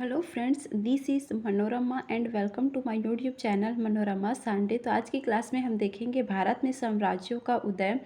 Hello friends, this is Manorama and welcome to my YouTube channel Manorama Sande. तो आज की class में हम देखेंगे भारत में साम्राज्यों का उदय।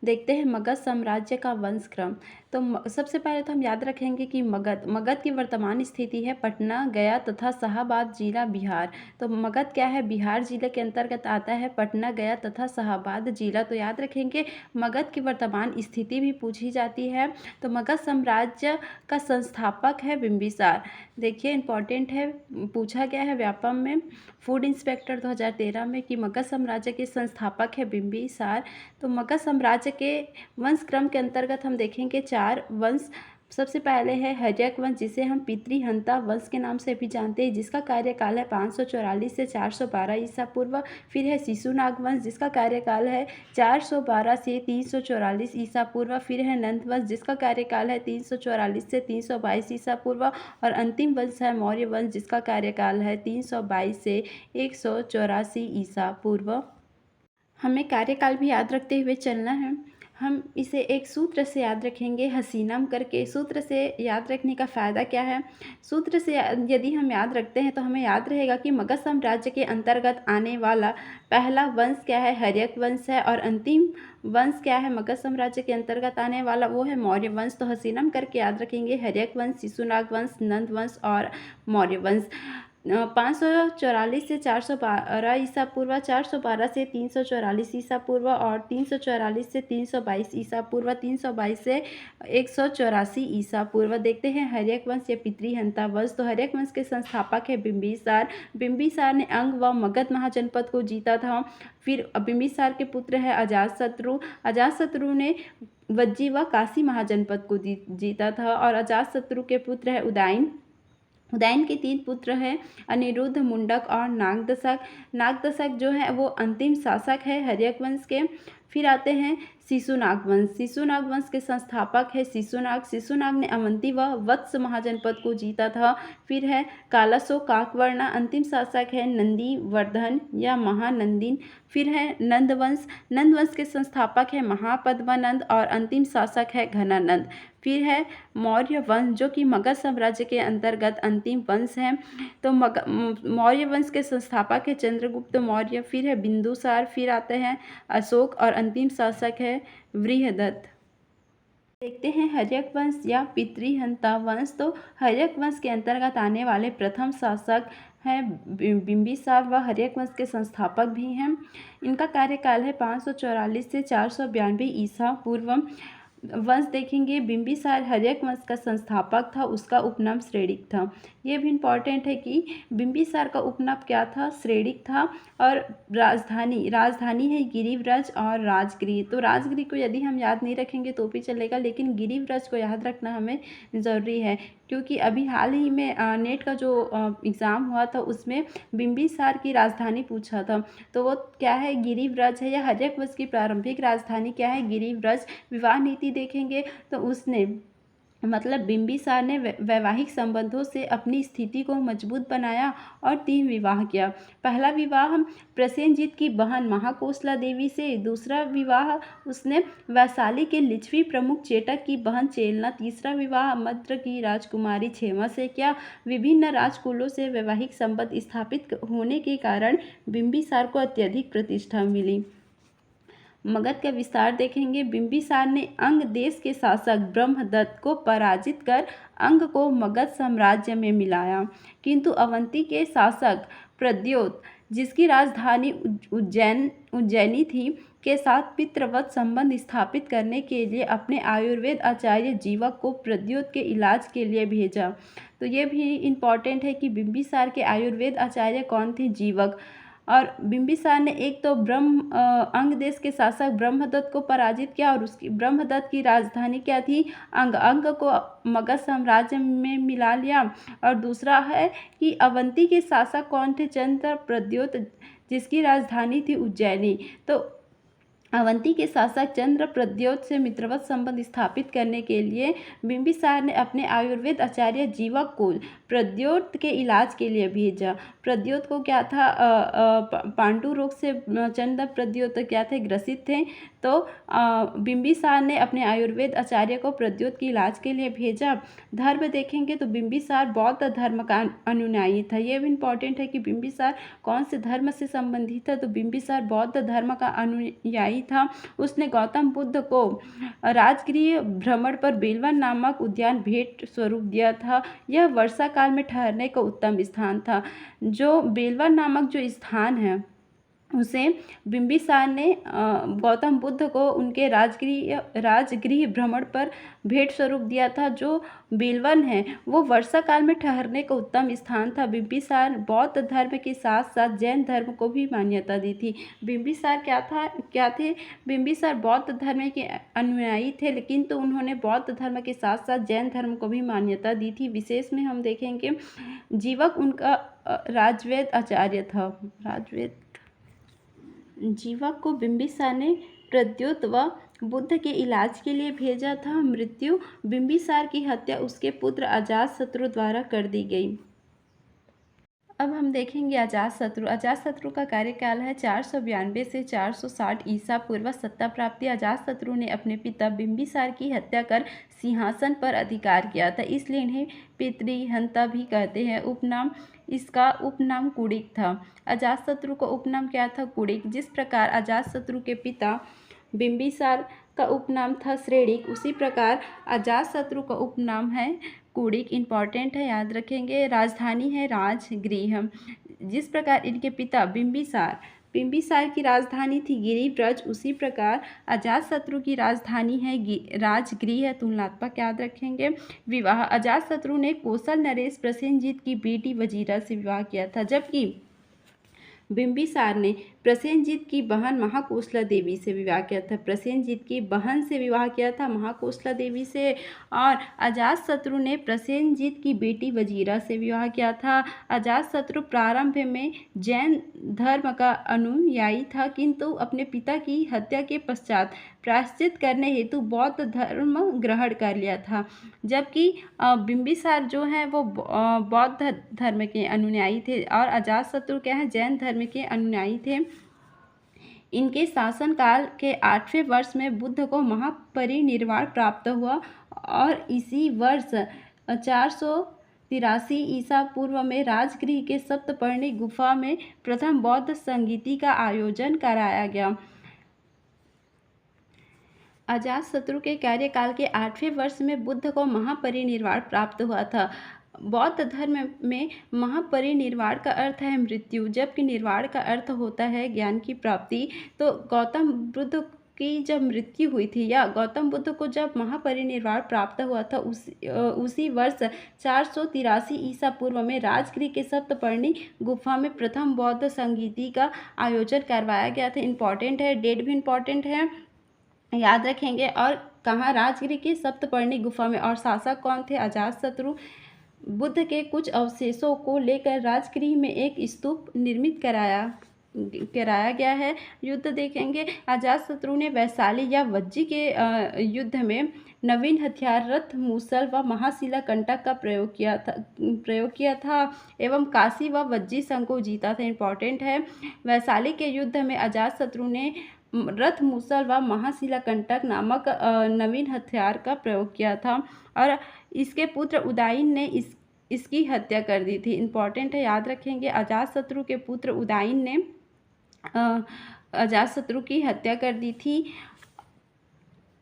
देखते हैं मगध साम्राज्य का वंशक्रम। तो सबसे पहले तो हम याद रखेंगे कि मगध की वर्तमान स्थिति है पटना, गया तथा शाहाबाद जिला बिहार। तो मगध क्या है? बिहार जिले के अंतर्गत आता है। पटना, गया तथा शाहाबाद जिला। तो याद रखेंगे मगध की वर्तमान स्थिति भी पूछी जाती है। तो मगध साम्राज्य का संस्थापक है बिंबिसार। देखिए इंपॉर्टेंट है, पूछा गया है व्यापम में फूड इंस्पेक्टर 2013 में कि मगध साम्राज्य के संस्थापक है बिंबिसार। तो मगध साम्राज्य के वंश क्रम के अंतर्गत हम देखेंगे 4 वंश। सबसे पहले है हर्यक वंश, जिसे हम पितृहंता वंश के नाम से भी जानते हैं, जिसका कार्यकाल है 544 से 412 ईसा पूर्व। फिर है शिशुनाग वंश, जिसका कार्यकाल है 412 से 344 ईसा पूर्व। फिर है नंद वंश, जिसका कार्यकाल है 344 से 322 ईसा पूर्व। और अंतिम वंश है मौर्य वंश, जिसका कार्यकाल है 322 से 184 ईसा पूर्व। हमें कार्यकाल भी याद रखते हुए चलना है। हम इसे एक सूत्र से याद रखेंगे, हसीनम करके। सूत्र से याद रखने का फ़ायदा क्या है? सूत्र से यदि हम याद रखते हैं तो हमें याद रहेगा कि मगध साम्राज्य के अंतर्गत आने वाला पहला वंश क्या है? हर्यक वंश है। और अंतिम वंश क्या है मगध साम्राज्य के अंतर्गत आने वाला? वो है मौर्य वंश। तो हसीनम करके याद रखेंगे हर्यक वंश, शिशुनाग वंश, नंद वंश और मौर्य वंश। 544 से 412 ईसा पूर्व, 412 से 344 ईसा पूर्व और 344 से 322 ईसा पूर्व, 322 से 184 ईसा पूर्व। देखते हैं हर्यक वंश या पितृहंता वंश। तो हर्यक वंश के संस्थापक है बिंबिसार। बिंबिसार ने अंग व मगध महाजनपद को जीता था। फिर बिंबिसार के पुत्र है अजातशत्रु। अजातशत्रु ने वज्जी व काशी महाजनपद को जीता था। और अजातशत्रु के पुत्र है उदयन। उदयन के 3 पुत्र हैं, अनिरुद्ध, मुंडक और नागदशक। नागदशक जो है वो अंतिम शासक है हर्यक वंश के। फिर आते हैं शिशुनाग वंश। शिशुनाग वंश के संस्थापक है शिशुनाग। शिशुनाग ने अवंती व वत्स महाजनपद को जीता था। फिर है कालासो काकवर्ण, अंतिम शासक है नंदीवर्धन या महानंदिन। फिर है नंद वंश। नंद वंश के संस्थापक है महापद्मानंद और अंतिम शासक है घनानंद। फिर है मौर्य वंश, जो कि मगध साम्राज्य के अंतर्गत अंतिम वंश है। तो मौर्य वंश के संस्थापक है चंद्रगुप्त मौर्य। फिर है बिंदुसार। फिर आते हैं अशोक और अंतिम शासक है बृहदत्त। देखते हैं हर्यक वंश या पितृहंता वंश। तो हर्यक वंश के अंतर्गत आने वाले प्रथम शासक हैं बिंबिसार व हर्यक वंश के संस्थापक भी हैं। इनका कार्यकाल है 544 से 492 ईसा पूर्व। वंश देखेंगे बिंबिसार हर्यक वंश का संस्थापक था, उसका उपनाम श्रेणिक था। ये भी इम्पॉर्टेंट है कि बिंबिसार का उपनाम क्या था? श्रेणिक था। और राजधानी है गिरिव्रज और राजगृह। तो राजगृह को यदि हम याद नहीं रखेंगे तो भी चलेगा, लेकिन गिरिव्रज को याद रखना हमें ज़रूरी है, क्योंकि अभी हाल ही में नेट का जो एग्ज़ाम हुआ था उसमें बिंबिसार की राजधानी पूछा था। तो वो क्या है? गिरिव्रज है। या हर्यक वंश की प्रारंभिक राजधानी क्या है? गिरिव्रज। विवाह नीति देखेंगे तो उसने मतलब बिंबिसार ने वैवाहिक संबंधों से अपनी स्थिति को मजबूत बनाया और 3 विवाह किया। पहला विवाह प्रसेनजीत की बहन महाकोसला देवी से। दूसरा विवाह उसने वैशाली के लिच्छवी प्रमुख चेटक की बहन चेलना। तीसरा विवाह मद्र की राजकुमारी क्षेमा से किया। विभिन्न राजकुलों से वैवाहिक संबंध स्थापित होने के कारण बिंबिसार को अत्यधिक प्रतिष्ठा मिली। मगध का विस्तार देखेंगे। बिंबिसार ने अंग देश के शासक ब्रह्मदत्त को पराजित कर अंग को मगध साम्राज्य में मिलाया, किंतु अवंती के शासक प्रद्योत, जिसकी राजधानी उज्जैनी थी, के साथ पितृवत संबंध स्थापित करने के लिए अपने आयुर्वेद आचार्य जीवक को प्रद्योत के इलाज के लिए भेजा। तो ये भी इम्पॉर्टेंट है कि बिंबिसार के आयुर्वेद आचार्य कौन थे? जीवक। और बिंबिसार ने एक तो अंग देश के शासक ब्रह्मदत्त को पराजित किया और उसकी ब्रह्मदत्त की राजधानी क्या थी? अंग। अंग को मगध साम्राज्य में मिला लिया। और दूसरा है कि अवंती के शासक कौन थे? चंद्र प्रद्योत, जिसकी राजधानी थी उज्जैनी। तो अवंती के शासक चंद्र प्रद्योत से मित्रवत संबंध स्थापित करने के लिए बिंबिसार ने अपने आयुर्वेद आचार्य जीवक को प्रद्योत के इलाज के लिए भेजा। प्रद्योत को क्या था, पांडु रोग से चंद्र प्रद्योत क्या थे, ग्रसित थे। तो बिंबिसार ने अपने आयुर्वेद आचार्य को प्रद्योत के इलाज के लिए भेजा। धर्म देखेंगे तो बिंबिसार बौद्ध धर्म का अनुयायी था। ये भी इम्पोर्टेंट है कि बिंबिसार कौन से धर्म से संबंधित था, तो बिंबिसार बौद्ध धर्म का अनुयायी था। उसने गौतम बुद्ध को राजगृह भ्रमण पर बेलवन नामक उद्यान भेंट स्वरूप दिया था। यह वर्षा काल में ठहरने का उत्तम स्थान था। जो बेलवन नामक जो स्थान है उसे बिंबिसार ने गौतम बुद्ध को उनके राजगृह भ्रमण पर भेंट स्वरूप दिया था। जो बेलवन है वो वर्षा काल में ठहरने का उत्तम स्थान था। बिंबिसार बौद्ध धर्म के साथ साथ जैन धर्म को भी मान्यता दी थी। बिंबिसार क्या थे, बिंबिसार बौद्ध धर्म के अनुयायी थे, लेकिन तो उन्होंने बौद्ध धर्म के साथ साथ जैन धर्म को भी मान्यता दी थी। विशेष में हम देखेंगे जीवक उनका राजवेद आचार्य था। जीवक को बिंबिसार ने प्रद्योत व बुद्ध के इलाज के लिए भेजा था। मृत्यु, बिंबिसार की हत्या उसके पुत्र अजातशत्रु द्वारा कर दी गई। अब हम देखेंगे अजातशत्रु। अजातशत्रु का कार्यकाल है 492 से 460 ईसा पूर्व। सत्ता प्राप्ति, अजातशत्रु ने अपने पिता बिंबिसार की हत्या कर सिंहासन पर अधिकार किया था, इसलिए इन्हें पितृहंता भी कहते हैं। इसका उपनाम कुड़िक था। अजातशत्रु का उपनाम क्या था, कुड़िक। जिस प्रकार अजातशत्रु के पिता बिंबिसार का उपनाम था श्रेणिक, उसी प्रकार अजातशत्रु का उपनाम है कुड़िक। इम्पॉर्टेंट है, याद रखेंगे। राजधानी है राजगृह। जिस प्रकार इनके पिता बिंबिसार की राजधानी थी गिरिव्रज, उसी प्रकार अजातशत्रु की राजधानी है राजगृह। तुलनात्मक याद रखेंगे। विवाह, अजातशत्रु ने कौशल नरेश प्रसेनजीत की बेटी वजीरा से विवाह किया था, जबकि बिंबिसार ने प्रसेनजीत की बहन महाकोसला देवी से विवाह किया था। प्रसेनजीत की बहन से विवाह किया था, महाकोसला देवी से। और अजातशत्रु ने प्रसेनजीत की बेटी वजीरा से विवाह किया था। अजातशत्रु प्रारंभ में जैन धर्म का अनुयायी था, किंतु अपने पिता की हत्या के पश्चात प्रायश्चित करने हेतु बौद्ध धर्म ग्रहण कर लिया था, जबकि बिंबिसार जो है वो बौद्ध धर्म के अनुयायी थे और अजातशत्रु क्या है, जैन धर्म के अनुयायी थे। इनके शासनकाल के 8वें वर्ष में बुद्ध को महापरिनिर्वाण प्राप्त हुआ और इसी वर्ष 483 ईसा पूर्व में राजगृह के सप्तपर्णी गुफा में प्रथम बौद्ध संगीति का आयोजन कराया गया। अजातशत्रु के कार्यकाल के 8वें वर्ष में बुद्ध को महापरिनिर्वाण प्राप्त हुआ था। बौद्ध धर्म में महापरिनिर्वाण का अर्थ है मृत्यु, जबकि निर्वाण का अर्थ होता है ज्ञान की प्राप्ति। तो गौतम बुद्ध की जब मृत्यु हुई थी या गौतम बुद्ध को जब महापरिनिर्वाण प्राप्त हुआ था, उसी वर्ष 483 ईसा पूर्व में राजगृह के सप्तपर्णी गुफा में प्रथम बौद्ध संगीति का आयोजन करवाया गया था। इम्पॉर्टेंट है, डेट भी इम्पॉर्टेंट है, याद रखेंगे। और कहाँ, राजगृह की सप्तपर्णी गुफा में। और शासक कौन थे, अजातशत्रु। बुद्ध के कुछ अवशेषों को लेकर राजगृह में एक स्तूप निर्मित कराया गया है। युद्ध देखेंगे, अजातशत्रु ने वैशाली या वज्जी के युद्ध में नवीन हथियार रथ, मूसल व महाशिला कंटक का प्रयोग किया था एवं काशी व वज्जी संघ को जीता था। इम्पॉर्टेंट है, वैशाली के युद्ध में अजातशत्रु ने रथ, मूसल व महाशिला कंटक नामक नवीन हथियार का प्रयोग किया था और इसके पुत्र उदयन ने इसकी हत्या कर दी थी। इम्पॉर्टेंट है, याद रखेंगे। अजातशत्रु के पुत्र उदयन ने अजातशत्रु की हत्या कर दी थी।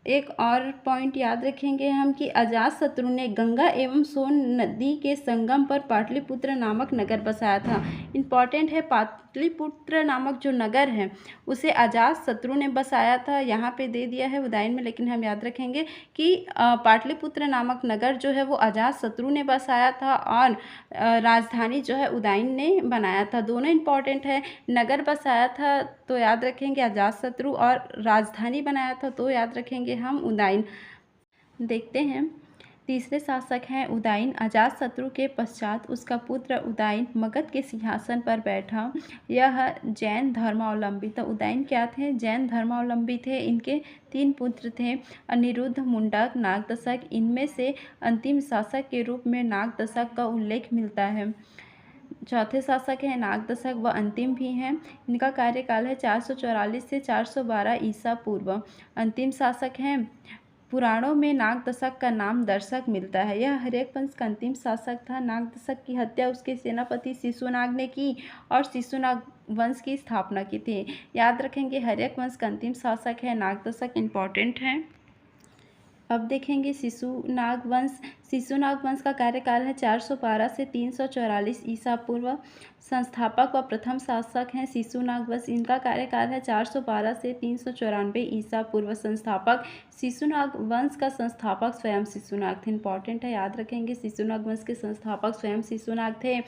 एक और पॉइंट याद रखेंगे हम कि अजातशत्रु ने गंगा एवं सोन नदी के संगम पर पाटलिपुत्र नामक नगर बसाया था। इम्पॉर्टेंट है, पाटलिपुत्र नामक जो नगर है उसे अजातशत्रु ने बसाया था। यहाँ पे दे दिया है उदयन में, लेकिन हम याद रखेंगे कि पाटलिपुत्र नामक नगर जो है वो अजातशत्रु ने बसाया था और राजधानी जो है उदयन ने बनाया था। दोनों इम्पॉर्टेंट है, नगर बसाया था तो याद रखेंगे अजातशत्रु और राजधानी बनाया था तो याद रखेंगे हम उदयन। देखते हैं तीसरे शासक हैं उदयन। अजातशत्रु के पश्चात उसका पुत्र उदयन मगध के सिंहासन पर बैठा। यह जैन धर्मावलंबी, तो उदयन क्या थे? जैन धर्मावलंबी थे। इनके 3 पुत्र थे, अनिरुद्ध, मुंडक, नागदशक। इनमें से अंतिम शासक के रूप में नागदशक का उल्लेख मिलता है। चौथे शासक हैं नागदशक, व अंतिम भी हैं। इनका कार्यकाल है 444 से 412 ईसा पूर्व। अंतिम शासक हैं, पुराणों में नागदशक का नाम दर्शक मिलता है। यह हर्यक वंश का अंतिम शासक था। नागदशक की हत्या उसके सेनापति शिशुनाग ने की और शिशुनाग वंश की स्थापना की थी। याद रखेंगे, हर्यक वंश का अंतिम शासक है नागदशक, इम्पॉर्टेंट है। अब देखेंगे शिशुनाग वंश। शिशुनाग वंश का कार्यकाल है 412 से 344 ईसा पूर्व। संस्थापक व प्रथम शासक हैं शिशुनाग वंश। इनका कार्यकाल है 412 से 394 ईसा पूर्व। संस्थापक शिशुनाग वंश का संस्थापक स्वयं शिशुनाग थे, इंपॉर्टेंट है, याद रखेंगे। शिशुनाग वंश के संस्थापक स्वयं शिशुनाग थे।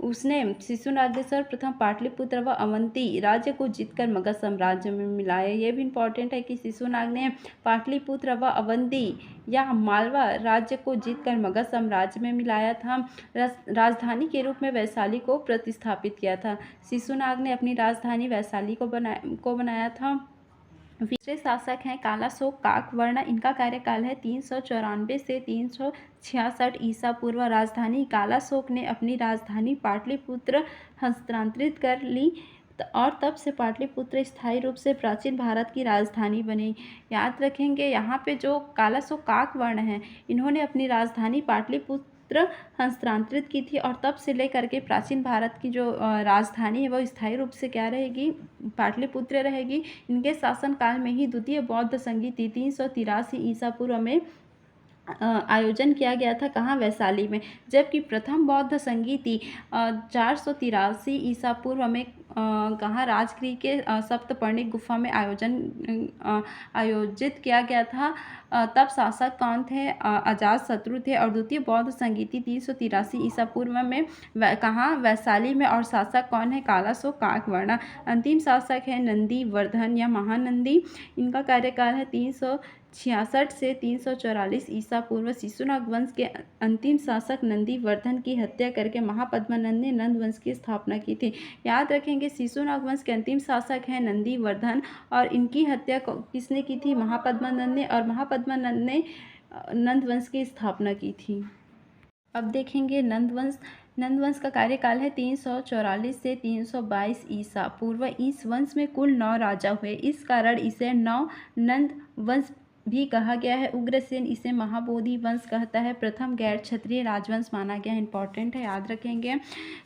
उसने शिशुनाग ने सर्वप्रथम पाटलिपुत्र व अवंती राज्य को जीतकर मगध साम्राज्य में मिलाया। यह भी इंपॉर्टेंट है कि शिशुनाग ने पाटलिपुत्र व अवंती या मालवा राज्य को जीतकर मगध साम्राज्य में मिलाया था। राजधानी के रूप में वैशाली को प्रतिस्थापित किया था। शिशुनाग ने अपनी राजधानी वैशाली को बनाया था। तीसरे शासक हैं कालाशोक काकवर्ण। इनका कार्यकाल है 394 से 366 ईसा पूर्व। राजधानी कालाशोक ने अपनी राजधानी पाटलिपुत्र हस्तांतरित कर ली और तब से पाटलिपुत्र स्थायी रूप से प्राचीन भारत की राजधानी बनी। याद रखेंगे, यहाँ पे जो कालाशोक काकवर्ण हैं, इन्होंने अपनी राजधानी पाटलिपुत्र हस्तांतरित की थी और तब से लेकर के प्राचीन भारत की जो राजधानी है वो स्थायी रूप से क्या रहेगी? पाटलिपुत्र रहेगी। इनके शासनकाल में ही द्वितीय बौद्ध संगीति 383 ईसा पूर्व में आयोजन किया गया था। कहाँ? वैशाली में। जबकि प्रथम बौद्ध संगीति 483 ईसा पूर्व में कहाँ? राजगृह के सप्तपर्णी गुफा में आयोजित किया गया था। तब शासक कौन थे? अजातशत्रु थे। और द्वितीय बौद्ध संगीति 383 ईसा पूर्व में कहाँ? वैशाली में। और शासक कौन है? कालाशोक काकवर्ण। अंतिम शासक है नंदीवर्धन या महानंदी। इनका कार्यकाल है 366 से 344 ईसा पूर्व। शिशुनाग वंश के अंतिम शासक नंदीवर्धन की हत्या करके महापद्मानंद ने नंद वंश की स्थापना की थी। याद रखेंगे, शिशुनाग वंश के अंतिम शासक हैं नंदीवर्धन और इनकी हत्या किसने की थी? महापद्मानंद ने। और महापद्मानंद ने नंद वंश की स्थापना की थी। अब देखेंगे नंदवंश। नंदवंश का कार्यकाल है 344 से 322 ईसा पूर्व। इस वंश में कुल 9 राजा हुए, इस कारण इसे 9 नंद वंश भी कहा गया है। उग्रसेन इसे महाबोधि वंश कहता है। प्रथम गैर क्षत्रिय राजवंश माना गया, इंपॉर्टेंट है, याद रखेंगे।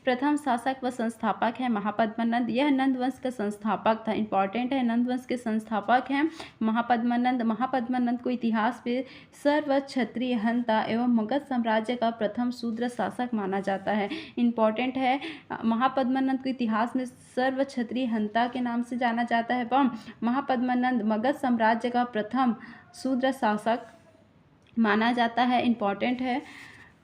प्रथम शासक व संस्थापक है महापद्मानंद। यह नंद वंश का संस्थापक था, इंपॉर्टेंट है। नंद वंश के संस्थापक हैं महापद्मानंद। महापद्मानंद को इतिहास में सर्व क्षत्रिय हंता एवं मगध साम्राज्य का प्रथम शूद्र शासक माना जाता है, इंपॉर्टेंट है। महापद्मानंद को इतिहास में सर्व क्षत्रिय हंता के नाम से जाना जाता है एवं महापद्मानंद मगध साम्राज्य का प्रथम शूद्र शासक माना जाता है, इंपॉर्टेंट है।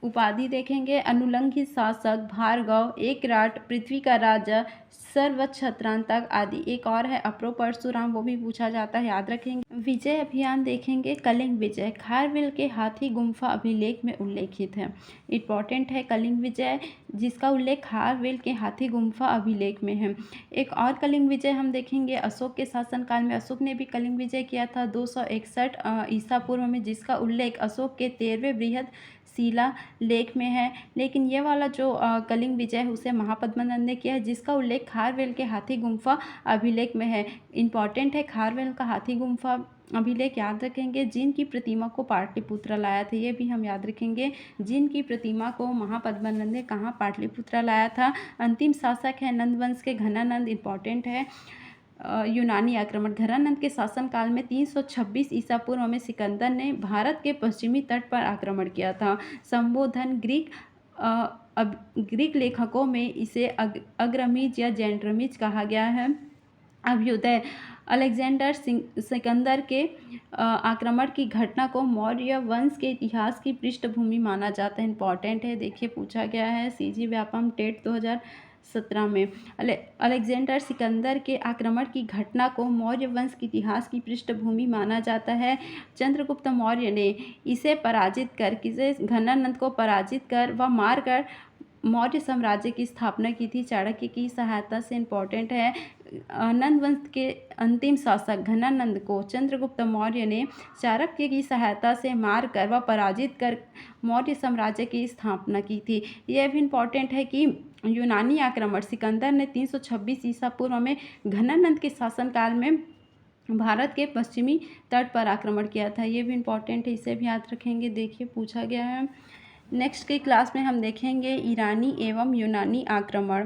उपाधि देखेंगे, अनुलंघित शासक, भार्गव, एकराट, पृथ्वी का राजा, सर्वछत्रांतक आदि। एक और है अप्रो परशुराम, वो भी पूछा जाता है, याद रखेंगे। विजय अभियान देखेंगे, कलिंग विजय खारवेल के हाथी गुम्फा अभिलेख में उल्लेखित है, इंपॉर्टेंट है। कलिंग विजय जिसका उल्लेख खारवेल के हाथी गुम्फा अभिलेख में है। एक और कलिंग विजय हम देखेंगे अशोक के शासनकाल में। अशोक ने भी कलिंग विजय किया था 261 ईसा पूर्व में, जिसका उल्लेख अशोक के 13वें बृहद शिला लेख में है। लेकिन ये वाला जो कलिंग विजय है उसे महापद्मानंद ने किया है, जिसका उल्लेख खारवेल के हाथी गुम्फा अभिलेख में है, इंपॉर्टेंट है। खारवेल का हाथी गुम्फा अभिलेख याद रखेंगे। जिन की प्रतिमा को पाटलिपुत्र लाया था, ये भी हम याद रखेंगे। जिन की प्रतिमा को महापद्मानंद ने कहाँ? पाटलिपुत्र लाया था। अंतिम शासक है नंदवंश के घनानंद, इंपॉर्टेंट है। यूनानी आक्रमण, घनानंद के शासनकाल में 326 ईसा पूर्व में सिकंदर ने भारत के पश्चिमी तट पर आक्रमण किया था। संबोधन ग्रीक लेखकों में इसे अग्रमीज या जैंड्रमीज कहा गया है। अभ्युदय अलेक्जेंडर सिकंदर के आक्रमण की घटना को मौर्य वंश के इतिहास की पृष्ठभूमि माना जाता है। इंपॉर्टेंट है, देखिए पूछा गया है सीजी व्यापम टेट 2017 में। अलेक्जेंडर सिकंदर के आक्रमण की घटना को मौर्य वंश के इतिहास की पृष्ठभूमि माना जाता है। चंद्रगुप्त मौर्य ने इसे पराजित कर घनानंद को पराजित कर व मारकर मौर्य साम्राज्य की स्थापना की थी चाणक्य की सहायता से। इम्पोर्टेंट है, नंद वंश के अंतिम शासक घनानंद को चंद्रगुप्त मौर्य ने चाणक्य की सहायता से मार कर व पराजित कर मौर्य साम्राज्य की स्थापना की थी। यह भी इम्पोर्टेंट है कि यूनानी आक्रमण सिकंदर ने 326 ईसा पूर्व में घनानंद के शासनकाल में भारत के पश्चिमी तट पर आक्रमण किया था। ये भी इम्पोर्टेंट है, इसे भी याद रखेंगे, देखिए पूछा गया है। नेक्स्ट की क्लास में हम देखेंगे ईरानी एवं यूनानी आक्रमण।